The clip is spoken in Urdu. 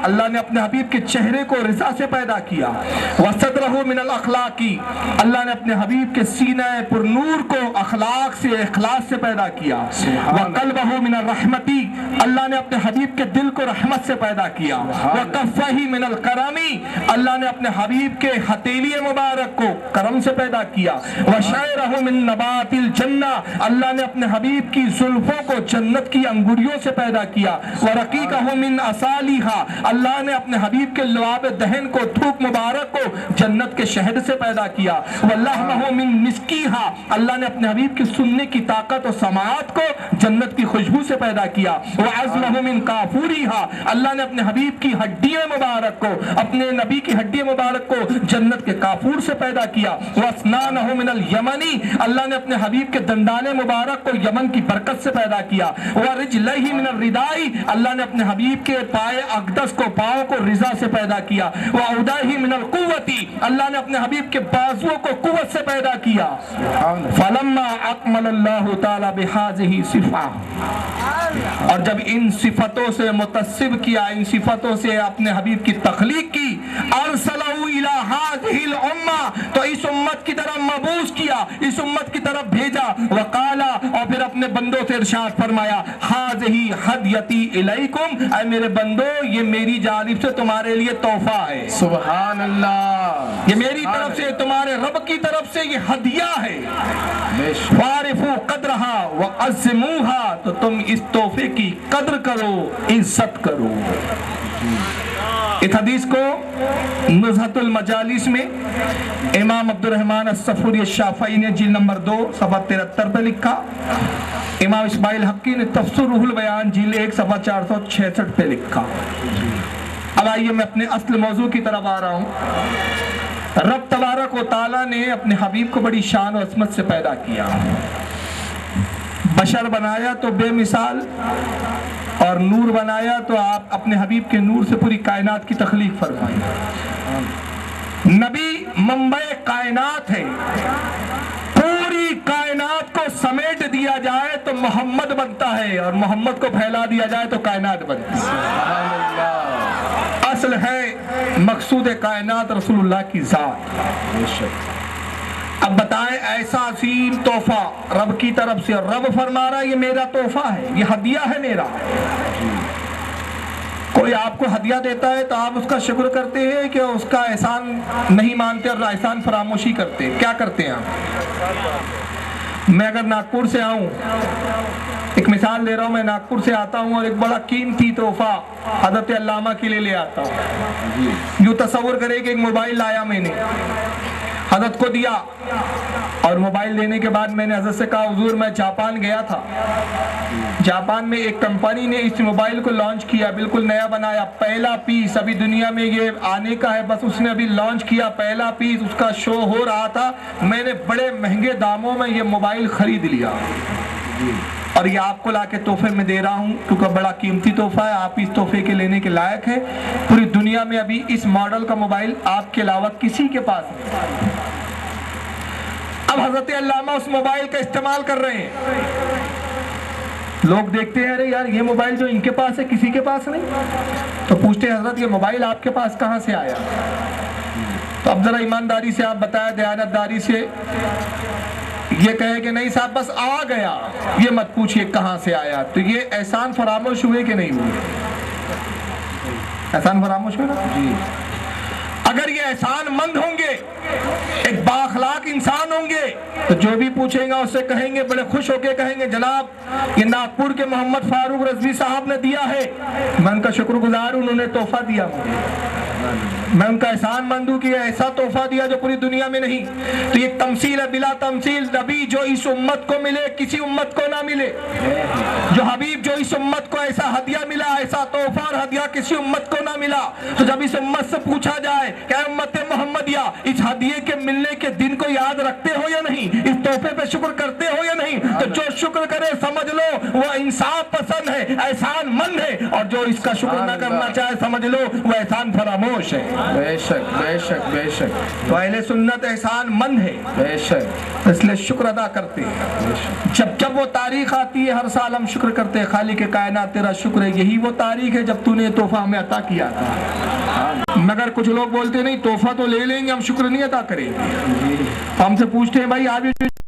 اللہ نے اپنے حبیب کے چہرے کو رضا سے پیدا کیا. وصدرہ من الاخلاق، اللہ نے اپنے حبیب کے سینہ پر نور کو اخلاق سے اخلاص سے پیدا کیا. وقلبہ من الرحمت، اللہ نے اپنے حبیب کے دل کو رحمت سے پیدا کیا. وکفہ من الکرم، اللہ نے اپنے حبیب کے ہتھیلی مبارک کو کرم سے پیدا کیا. وشعرہ من نبات الجنہ، اللہ نے اپنے حبیب کی زلفوں کو جنت کی انگوریوں سے پیدا کیا. ورقیقہ من اصالیہا، اللہ نے اپنے حبیب کے لعاب دہن کو، تھوک مبارک کو جنت کے شہد سے پیدا کیا. واللحمہ من مسکیہا، اللہ نے اپنے حبیب کی سننے کی طاقت اور سماعت کو جنت کی خوشبو سے پیدا کیا. وعظمہ من کافوریہا، اللہ نے اپنے حبیب کی ہڈیاں مبارک کو، اپنے نبی کی ہڈی مبارک کو جنت کے کافور سے پیدا کیا. واسنانہ من الیمنی، اللہ نے اپنے حبیب کے دندانے مبارک کو یمن کی برکت سے پیدا کیا. ورجلہ من الردائی، اللہ نے اپنے حبیب کے پائے اقدس کو، پاؤں کو رضا سے پیدا کیا. وعودہ من القوتی، اللہ نے اپنے حبیب کے بازوؤں کو قوت سے پیدا کیا. فلما اکمل اللہ تعالی بہذہ صفہ، اور جب ان صفتوں سے متصف کیا، ان صفتوں سے اپنے حبیب کی تخلیق کی، ارسلہ الی ہذہ الامہ، تو اس امت کی طرف مبعوث کیا، اس امت کی طرف بھیجا. وقال، اور پھر اپنے بندوں سے ارشاد فرمایا، ہذہ ہدیتی الیکم، اے میرے بندو یہ میری جانب سے تمہارے لیے تحفہ ہے. سبحان اللہ، یہ میری طرف سے، تمہارے رب کی طرف سے یہ ہدیہ ہے. فَعَرِفُوا قَدْرَهَا وَعَظِّمُوهَا، تو تم اس تحفے کی قدر کرو، عزت کرو. اس حدیث کو نزہۃ المجالس میں امام عبد الرحمن الصفوری الشافعی نے جلد نمبر 2 صفحہ 73 پہ لکھا. امام اسماعیل حقی نے تفسیر روح البیان جلد 1 صفحہ 466 پہ لکھا. اب آئیے میں اپنے اصل موضوع کی طرف آ رہا ہوں. رب تبارک و تعالیٰ نے اپنے حبیب کو بڑی شان و عظمت سے پیدا کیا. بشر بنایا تو بے مثال، اور نور بنایا تو آپ اپنے حبیب کے نور سے پوری کائنات کی تخلیق فرمائی. نبی منبع کائنات ہے، پوری کائنات کو سمیٹ دیا جائے تو محمد بنتا ہے، اور محمد کو پھیلا دیا جائے تو کائنات بنتی ہے. اصل ہے مقصود کائنات رسول اللہ کی ذات. اب بتائیں ایسا عظیم تحفہ رب کی طرف سے، رب فرما رہا ہے یہ میرا تحفہ ہے، یہ ہدیہ ہے میرا. کوئی آپ کو ہدیہ دیتا ہے تو آپ اس کا شکر کرتے ہیں کہ اس کا احسان نہیں مانتے اور احسان فراموشی کرتے ہیں؟ کیا کرتے ہیں آپ؟ میں اگر ناگپور سے آؤں، ایک مثال دے رہا ہوں، میں ناگپور سے آتا ہوں اور ایک بڑا قیمتی تحفہ حضرت علامہ کے لیے لے آتا ہوں. یوں تصور کرے کہ ایک موبائل لایا میں نے، حضرت کو دیا، اور موبائل دینے کے بعد میں نے حضرت سے کہا حضور میں جاپان گیا تھا، جاپان میں ایک کمپنی نے اس موبائل کو لانچ کیا، بالکل نیا بنایا، پہلا پیس ابھی دنیا میں یہ آنے کا ہے، بس اس نے ابھی لانچ کیا، پہلا پیس اس کا شو ہو رہا تھا، میں نے بڑے مہنگے داموں میں یہ موبائل خرید لیا، اور یہ آپ کو لا کے تحفے میں دے رہا ہوں کیونکہ بڑا قیمتی تحفہ ہے، آپ اس تحفے کے لینے کے لائق ہے. پوری دنیا میں ابھی اس ماڈل کا موبائل آپ کے علاوہ کسی کے پاس نہیں. اب حضرت علامہ اس موبائل کا استعمال کر رہے ہیں، لوگ دیکھتے ہیں ارے یار یہ موبائل جو ان کے پاس ہے کسی کے پاس نہیں، تو پوچھتے ہیں حضرت یہ موبائل آپ کے پاس کہاں سے آیا؟ تو اب ذرا ایمانداری سے آپ بتائیں، دیانتداری سے یہ کہے کہ نہیں صاحب بس آ گیا، یہ مت پوچھئے کہاں سے آیا. تو یہ احسان فراموش ہوئے کہ نہیں ہوئے؟ احسان فراموش ہوئے نا جی. اگر یہ احسان مند ہوں گے، ایک بااخلاق انسان ہوں گے، تو جو بھی پوچھیں گا اس سے کہیں گے، بڑے خوش ہو کے کہیں گے جناب یہ ناگپور کے محمد فاروق رضوی صاحب نے دیا ہے، میں ان کا شکر گزار ہوں، انہوں نے تحفہ دیا مجھے، میں ان کا احسان مند ہوں کہ ایسا تحفہ دیا جو پوری دنیا میں نہیں. تو یہ تمثیل ہے بلا تمثیل. نبی جو اس امت کو ملے کسی امت کو نہ ملے، جو حبیب جو اس امت کو ایسا ہدیہ ملا، ایسا تحفہ اور ہدیہ کسی امت کو نہ ملا. تو جب اس امت سے پوچھا جائے کہ اے امت محمدیہ اس ہدیے کے ملنے کے دن کو یاد رکھتے ہو یا نہیں، اس تحفے پہ شکر کرتے ہو یا نہیں، تو جو شکر کرے سمجھ لو وہ انصاف پسند ہے، احسان مند ہے، اور جو اس کا شکر نہ کرنا چاہے سمجھ لو وہ احسان فراموش فراموش ہے. بے شک بے شک بے شک تو اہل سنت احسان مند ہے, بے شک اس لیے شکر ادا کرتے ہیں. بے شک. جب وہ تاریخ آتی ہے ہر سال ہم شکر کرتے ہیں, خالق کائنات تیرا شکر ہے, یہی وہ تاریخ ہے جب تو نے یہ تحفہ ہمیں عطا کیا تھا. مگر کچھ لوگ بولتے نہیں تحفہ تو لے لیں گے, ہم شکر نہیں ادا کریں گے. ہم سے پوچھتے ہیں بھائی آپ یہ